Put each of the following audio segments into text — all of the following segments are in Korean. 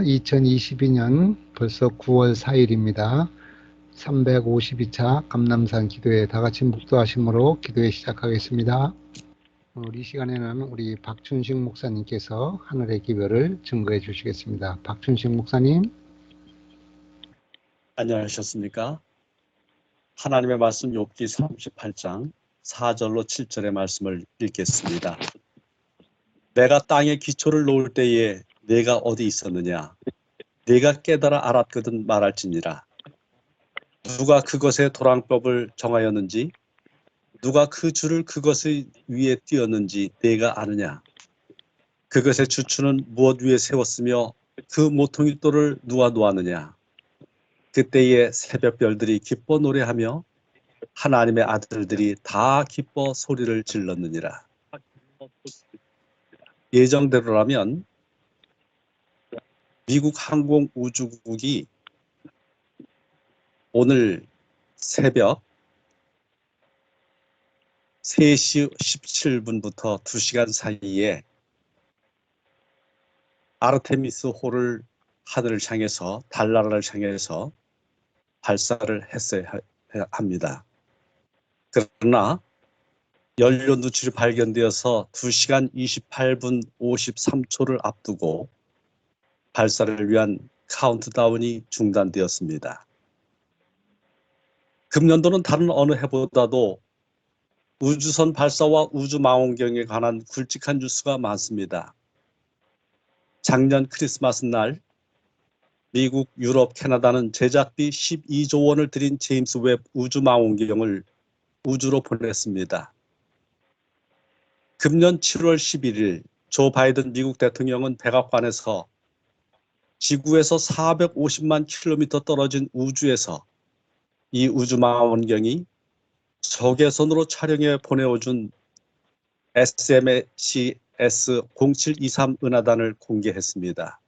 2022년 벌써 9월 4일입니다. 352차 감남산 기도회 다같이 묵도하심으로 기도회 시작하겠습니다. 오늘 이 시간에는 우리 박춘식 목사님께서 하늘의 기별을 증거해 주시겠습니다. 박춘식 목사님. 안녕하셨습니까? 하나님의 말씀 욥기 38장 4절로 7절의 말씀을 읽겠습니다. 내가 땅에 기초를 놓을 때에 내가 어디 있었느냐? 내가 깨달아 알았거든 말할지니라. 누가 그것의 도랑법을 정하였는지, 누가 그 줄을 그것의 위에 띄었는지 내가 아느냐? 그것의 주추는 무엇 위에 세웠으며 그 모퉁이돌을 누가 놓았느냐? 그때에 새벽별들이 기뻐 노래하며 하나님의 아들들이 다 기뻐 소리를 질렀느니라. 예정대로라면 미국 항공우주국이 오늘 새벽 3시 17분부터 2시간 사이에 아르테미스 호를 하늘을 향해서 달나라를 향해서 발사를 했어야 합니다. 그러나 연료 누출이 발견되어서 2시간 28분 53초를 앞두고 발사를 위한 카운트다운이 중단되었습니다. 금년도는 다른 어느 해보다도 우주선 발사와 우주망원경에 관한 굵직한 뉴스가 많습니다. 작년 크리스마스 날 미국, 유럽, 캐나다는 제작비 12조 원을 들인 제임스 웹 우주망원경을 우주로 보냈습니다. 금년 7월 11일 조 바이든 미국 대통령은 백악관에서 지구에서 450만 킬로미터 떨어진 우주에서 이 우주망원경이 적외선으로 촬영해 보내어준 SMACS-0723 은하단을 공개했습니다.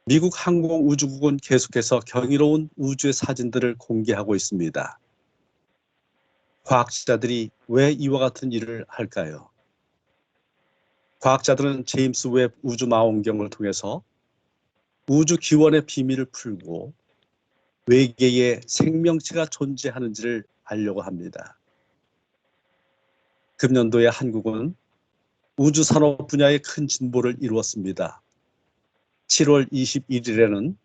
미국 항공우주국은 계속해서 경이로운 우주의 사진들을 공개하고 있습니다. 과학자들이 왜 이와 같은 일을 할까요? 과학자들은 제임스 웹 우주망원경을 통해서 우주 기원의 비밀을 풀고 외계에 생명체가 존재하는지를 알려고 합니다. 금년도에 한국은 우주산업 분야에 큰 진보를 이루었습니다. 7월 21일에는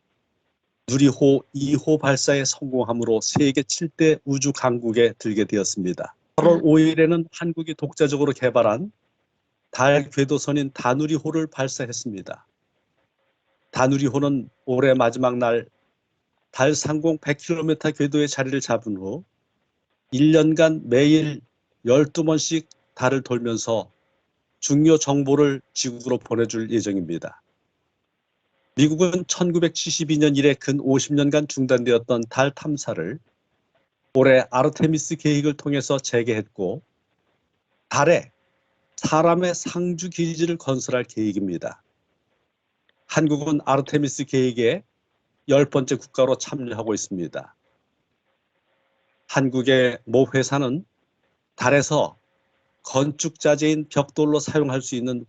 누리호 2호 발사에 성공함으로 세계 7대 우주 강국에 들게 되었습니다. 8월 5일에는 한국이 독자적으로 개발한 달 궤도선인 다누리호를 발사했습니다. 다누리호는 올해 마지막 날 달 상공 100km 궤도에 자리를 잡은 후 1년간 매일 12번씩 달을 돌면서 중요 정보를 지구로 보내줄 예정입니다. 미국은 1972년 이래 근 50년간 중단되었던 달 탐사를 올해 아르테미스 계획을 통해서 재개했고 달에 사람의 상주 기지를 건설할 계획입니다. 한국은 아르테미스 계획에 10번째 국가로 참여하고 있습니다. 한국의 모 회사는 달에서 건축자재인 벽돌로 사용할 수 있는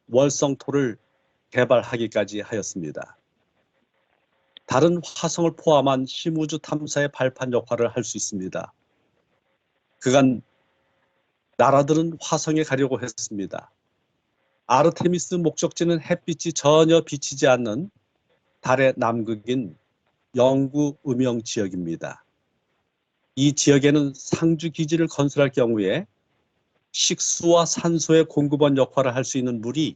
월성토를 개발하기까지 하였습니다. 달은 화성을 포함한 심우주 탐사의 발판 역할을 할 수 있습니다. 그간 나라들은 화성에 가려고 했습니다. 아르테미스 목적지는 햇빛이 전혀 비치지 않는 달의 남극인 영구 음영 지역입니다. 이 지역에는 상주 기지를 건설할 경우에 식수와 산소의 공급원 역할을 할 수 있는 물이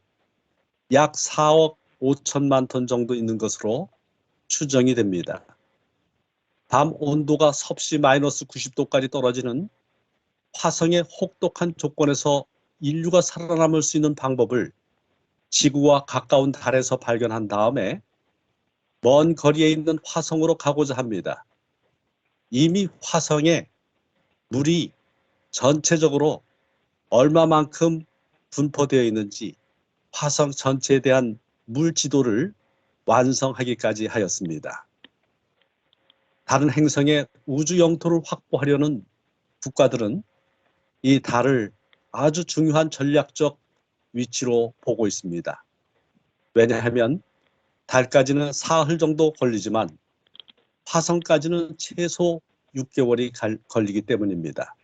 약 4억 5천만 톤 정도 있는 것으로 추정이 됩니다. 밤 온도가 섭씨 마이너스 90도까지 떨어지는 화성의 혹독한 조건에서 인류가 살아남을 수 있는 방법을 지구와 가까운 달에서 발견한 다음에 먼 거리에 있는 화성으로 가고자 합니다. 이미 화성에 물이 전체적으로 얼마만큼 분포되어 있는지 화성 전체에 대한 물 지도를 완성하기까지 하였습니다. 다른 행성의 우주 영토를 확보하려는 국가들은 이 달을 아주 중요한 전략적 위치로 보고 있습니다. 왜냐하면 달까지는 사흘 정도 걸리지만 화성까지는 최소 6개월이 걸리기 때문입니다.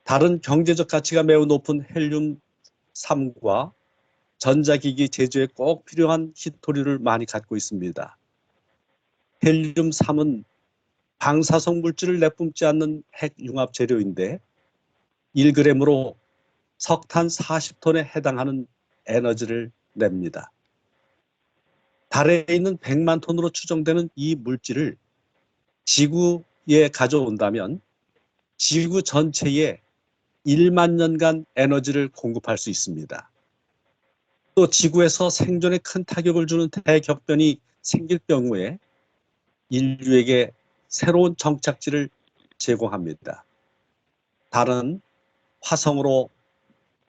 다른 경제적 가치가 매우 높은 헬륨-3과 전자기기 제조에 꼭 필요한 히토리를 많이 갖고 있습니다. 헬륨-3은 방사성 물질을 내뿜지 않는 핵융합 재료인데 1g으로 석탄 40톤에 해당하는 에너지를 냅니다. 달에 있는 100만 톤으로 추정되는 이 물질을 지구에 가져온다면 지구 전체에 1만 년간 에너지를 공급할 수 있습니다. 또 지구에서 생존에 큰 타격을 주는 대격변이 생길 경우에 인류에게 새로운 정착지를 제공합니다. 달은 화성으로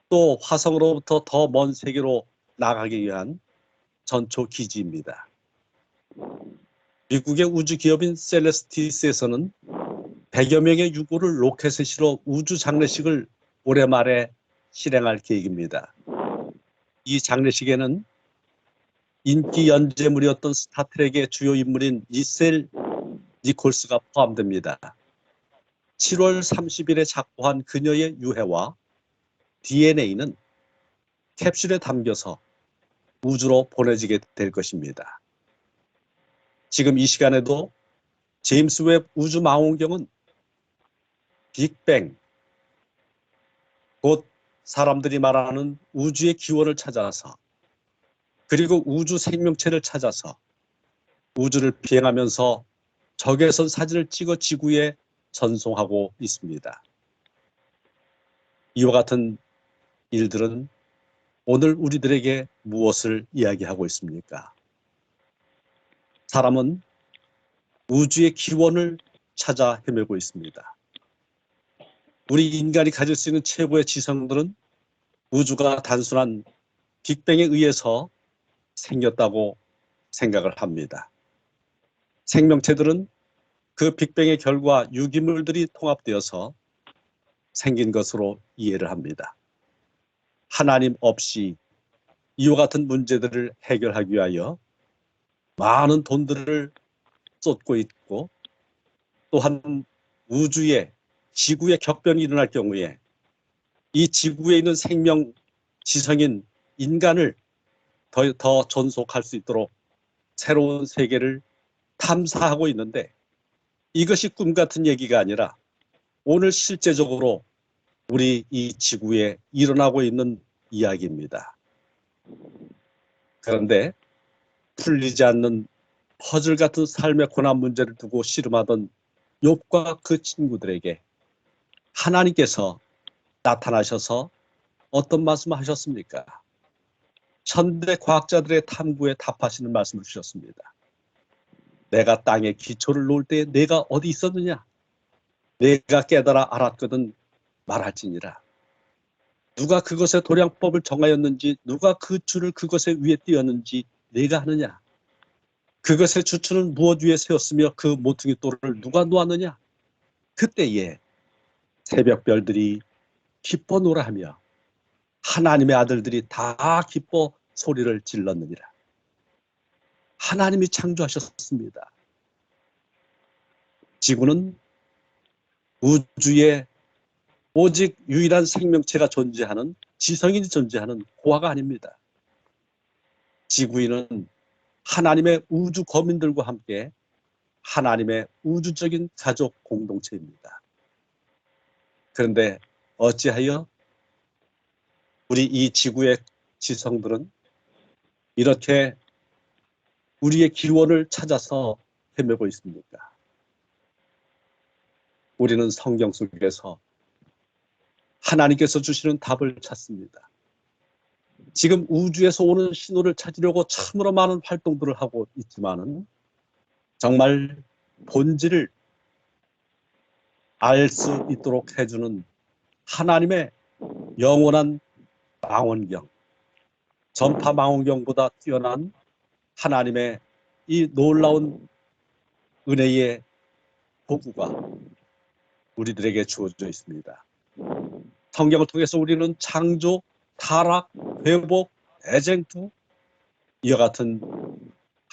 또 화성으로부터 더 먼 세계로 나가기 위한 전초 기지입니다. 미국의 우주 기업인 셀레스티스에서는 100여 명의 유골을 로켓에 실어 우주 장례식을 올해 말에 실행할 계획입니다. 이 장례식에는 인기 연재물이었던 스타트rek의 주요 인물인 니셀 니콜스가 포함됩니다. 7월 30일에 작고한 그녀의 유해와 DNA는 캡슐에 담겨서 우주로 보내지게 될 것입니다. 지금 이 시간에도 제임스 웹 우주망원경은 빅뱅, 곧 사람들이 말하는 우주의 기원을 찾아서 그리고 우주 생명체를 찾아서 우주를 비행하면서 적외선 사진을 찍어 지구에 전송하고 있습니다. 이와 같은 일들은 오늘 우리들에게 무엇을 이야기하고 있습니까? 사람은 우주의 기원을 찾아 헤매고 있습니다. 우리 인간이 가질 수 있는 최고의 지성들은 우주가 단순한 빅뱅에 의해서 생겼다고 생각을 합니다. 생명체들은 그 빅뱅의 결과 유기물들이 통합되어서 생긴 것으로 이해를 합니다. 하나님 없이 이와 같은 문제들을 해결하기 위하여 많은 돈들을 쏟고 있고 또한 우주에 지구의 격변이 일어날 경우에 이 지구에 있는 생명 지성인 인간을 더 존속할 수 있도록 새로운 세계를 탐사하고 있는데 이것이 꿈 같은 얘기가 아니라 오늘 실제적으로 우리 이 지구에 일어나고 있는 이야기입니다. 그런데 풀리지 않는 퍼즐 같은 삶의 고난 문제를 두고 씨름하던 욥과 그 친구들에게 하나님께서 나타나셔서 어떤 말씀을 하셨습니까? 현대 과학자들의 탐구에 답하시는 말씀을 주셨습니다. 내가 땅에 기초를 놓을 때 내가 어디 있었느냐? 내가 깨달아 알았거든 말할지니라. 누가 그것의 도량법을 정하였는지 누가 그 줄을 그것의 위에 띄었는지 내가 하느냐? 그것의 주추는 무엇 위에 세웠으며 그 모퉁이 돌을 누가 놓았느냐? 그때에 새벽별들이 기뻐 노래하며 하나님의 아들들이 다 기뻐 소리를 질렀느니라. 하나님이 창조하셨습니다. 지구는 우주에 오직 유일한 생명체가 존재하는 지성인이 존재하는 고아가 아닙니다. 지구인은 하나님의 우주 거민들과 함께 하나님의 우주적인 가족 공동체입니다. 그런데 어찌하여 우리 이 지구의 지성들은 이렇게 우리의 기원을 찾아서 헤매고 있습니까? 우리는 성경 속에서 하나님께서 주시는 답을 찾습니다. 지금 우주에서 오는 신호를 찾으려고 참으로 많은 활동들을 하고 있지만은 정말 본질을 알 수 있도록 해주는 하나님의 영원한 망원경, 전파 망원경보다 뛰어난 하나님의 이 놀라운 은혜의 보구가 우리들에게 주어져 있습니다. 성경을 통해서 우리는 창조, 타락, 회복, 대쟁투 이와 같은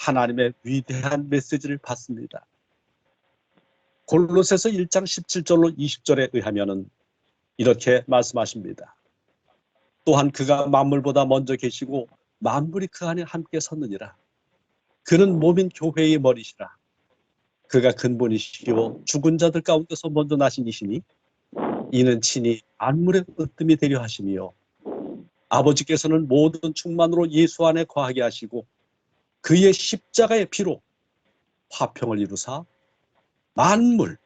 하나님의 위대한 메시지를 받습니다. 골로새서 1장 17절로 20절에 의하면은 이렇게 말씀하십니다. 또한 그가 만물보다 먼저 계시고 만물이 그 안에 함께 섰느니라. 그는 몸인 교회의 머리시라. 그가 근본이시요 죽은 자들 가운데서 먼저 나신 이시니 이는 친히 만물의 으뜸이 되려 하심이요 아버지께서는 모든 충만으로 예수 안에 거하게 하시고 그의 십자가의 피로 화평을 이루사 만물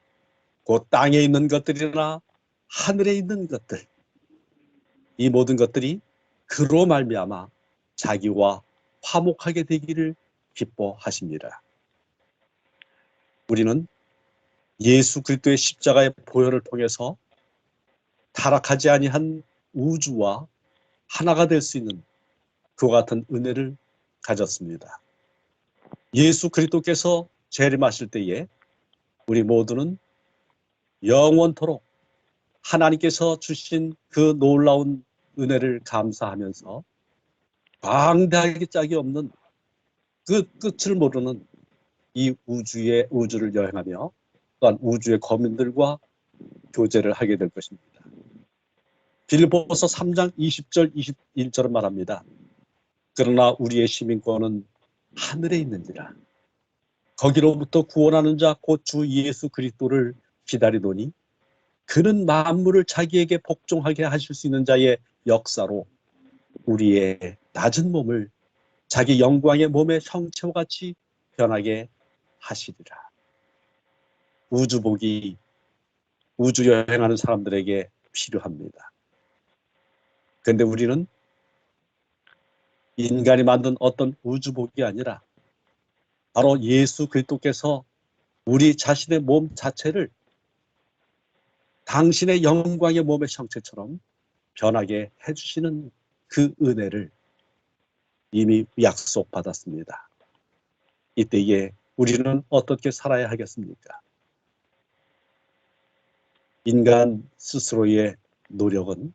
곧 땅에 있는 것들이나 하늘에 있는 것들 이 모든 것들이 그로 말미암아 자기와 화목하게 되기를 기뻐하십니다. 우리는 예수 그리스도의 십자가의 보혈을 통해서 타락하지 아니한 우주와 하나가 될 수 있는 그와 같은 은혜를 가졌습니다. 예수 그리스도께서 재림하실 때에 우리 모두는 영원토록 하나님께서 주신 그 놀라운 은혜를 감사하면서 방대하게 짝이 없는 그 끝을 모르는 이 우주를 여행하며 또한 우주의 거민들과 교제를 하게 될 것입니다. 빌립보서 3장 20절 21절은 말합니다. 그러나 우리의 시민권은 하늘에 있는지라. 거기로부터 구원하는 자 곧 주 예수 그리스도를 기다리노니 그는 만물을 자기에게 복종하게 하실 수 있는 자의 역사로 우리의 낮은 몸을 자기 영광의 몸의 형체와 같이 변하게 하시리라. 우주복이 우주 여행하는 사람들에게 필요합니다. 그런데 우리는 인간이 만든 어떤 우주복이 아니라 바로 예수 그리스도께서 우리 자신의 몸 자체를 당신의 영광의 몸의 형체처럼 변하게 해주시는 그 은혜를 이미 약속받았습니다. 이때에 우리는 어떻게 살아야 하겠습니까? 인간 스스로의 노력은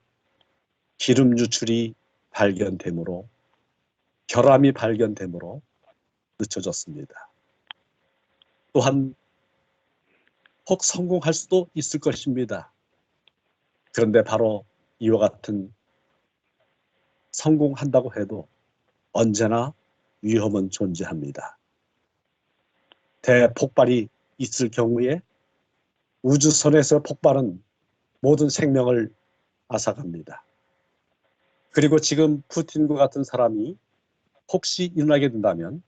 기름 유출이 발견되므로 결함이 발견되므로 늦춰졌습니다. 또한 혹 성공할 수도 있을 것입니다. 그런데 바로 이와 같은 성공한다고 해도 언제나 위험은 존재합니다. 대폭발이 있을 경우에 우주선에서 폭발은 모든 생명을 앗아갑니다. 그리고 지금 푸틴과 같은 사람이 혹시 일어나게 된다면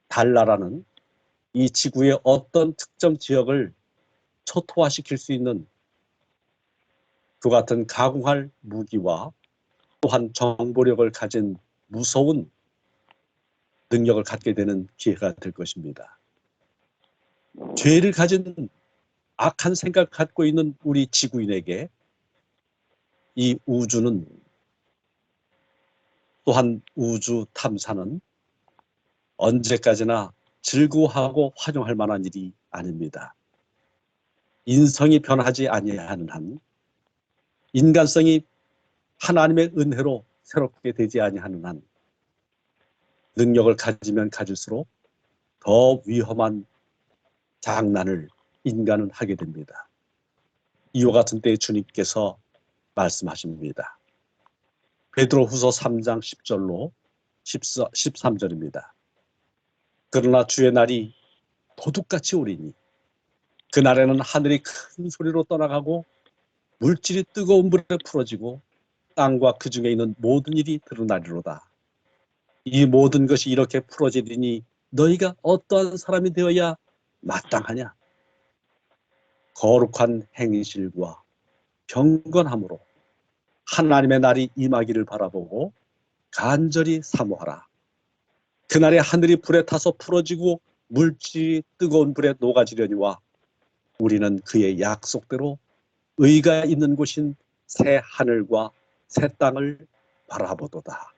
달나라는 이 지구의 어떤 특정 지역을 초토화시킬 수 있는 그 같은 가공할 무기와 또한 정보력을 가진 무서운 능력을 갖게 되는 기회가 될 것입니다. 죄를 가진 악한 생각을 갖고 있는 우리 지구인에게 이 우주는 또한 우주 탐사는 언제까지나 즐거워하고 환영할 만한 일이 아닙니다. 인성이 변하지 아니하는 한, 인간성이 하나님의 은혜로 새롭게 되지 아니하는 한, 능력을 가지면 가질수록 더 위험한 장난을 인간은 하게 됩니다. 이와 같은 때에 주님께서 말씀하십니다. 베드로후서 3장 10절로 13절입니다. 그러나 주의 날이 도둑같이 오리니 그날에는 하늘이 큰 소리로 떠나가고 물질이 뜨거운 불에 풀어지고 땅과 그 중에 있는 모든 일이 드러나리로다. 이 모든 것이 이렇게 풀어지리니 너희가 어떠한 사람이 되어야 마땅하냐? 거룩한 행실과 경건함으로 하나님의 날이 임하기를 바라보고 간절히 사모하라. 그날에 하늘이 불에 타서 풀어지고 물질이 뜨거운 불에 녹아지려니와 우리는 그의 약속대로 의가 있는 곳인 새 하늘과 새 땅을 바라보도다.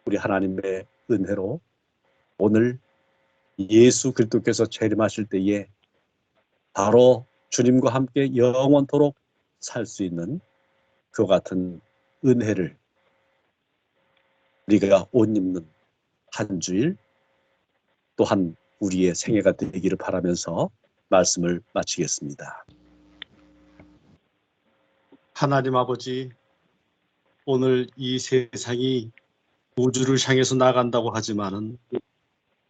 우리 하나님의 은혜로 오늘 예수 그리스도께서 재림하실 때에 바로 주님과 함께 영원토록 살 수 있는 그 같은 은혜를 우리가 옷 입는 한 주일 또한 우리의 생애가 되기를 바라면서 말씀을 마치겠습니다. 하나님 아버지, 오늘 이 세상이 우주를 향해서 나간다고 하지만은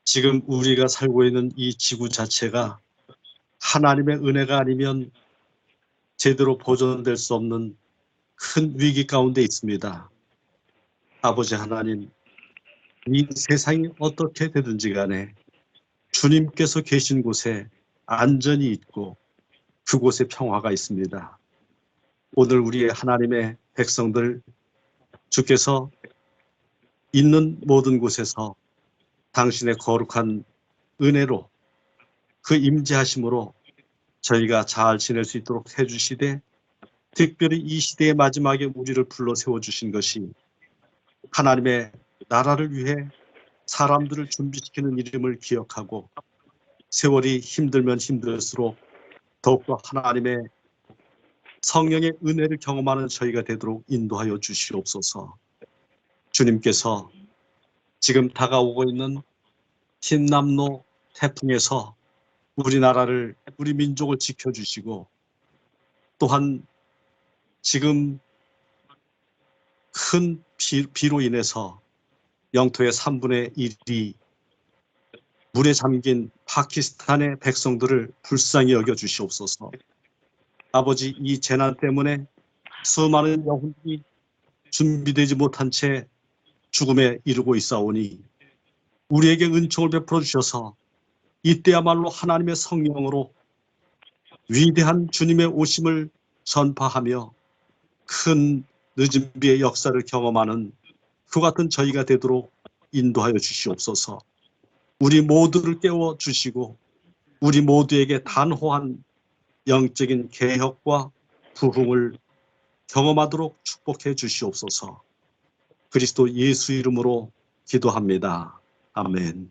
지금 우리가 살고 있는 이 지구 자체가 하나님의 은혜가 아니면 제대로 보존될 수 없는 큰 위기 가운데 있습니다. 아버지 하나님, 이 세상이 어떻게 되든지 간에 주님께서 계신 곳에 안전이 있고 그곳에 평화가 있습니다. 오늘 우리의 하나님의 백성들, 주께서 있는 모든 곳에서 당신의 거룩한 은혜로 그 임재하심으로 저희가 잘 지낼 수 있도록 해주시되, 특별히 이 시대의 마지막에 우리를 불러 세워주신 것이 하나님의 나라를 위해 사람들을 준비시키는 이름을 기억하고 세월이 힘들면 힘들수록 더욱더 하나님의 성령의 은혜를 경험하는 저희가 되도록 인도하여 주시옵소서. 주님께서 지금 다가오고 있는 흰남노 태풍에서 우리나라를, 우리 민족을 지켜주시고, 또한 지금 큰 비로 인해서 영토의 3분의 1이 물에 잠긴 파키스탄의 백성들을 불쌍히 여겨 주시옵소서. 아버지, 이 재난 때문에 수많은 영혼이 준비되지 못한 채 죽음에 이르고 있사오니 우리에게 은총을 베풀어 주셔서 이때야말로 하나님의 성령으로 위대한 주님의 오심을 전파하며 큰 늦은 비의 역사를 경험하는 그 같은 저희가 되도록 인도하여 주시옵소서. 우리 모두를 깨워 주시고 우리 모두에게 단호한 영적인 개혁과 부흥을 경험하도록 축복해 주시옵소서. 그리스도 예수 이름으로 기도합니다. 아멘.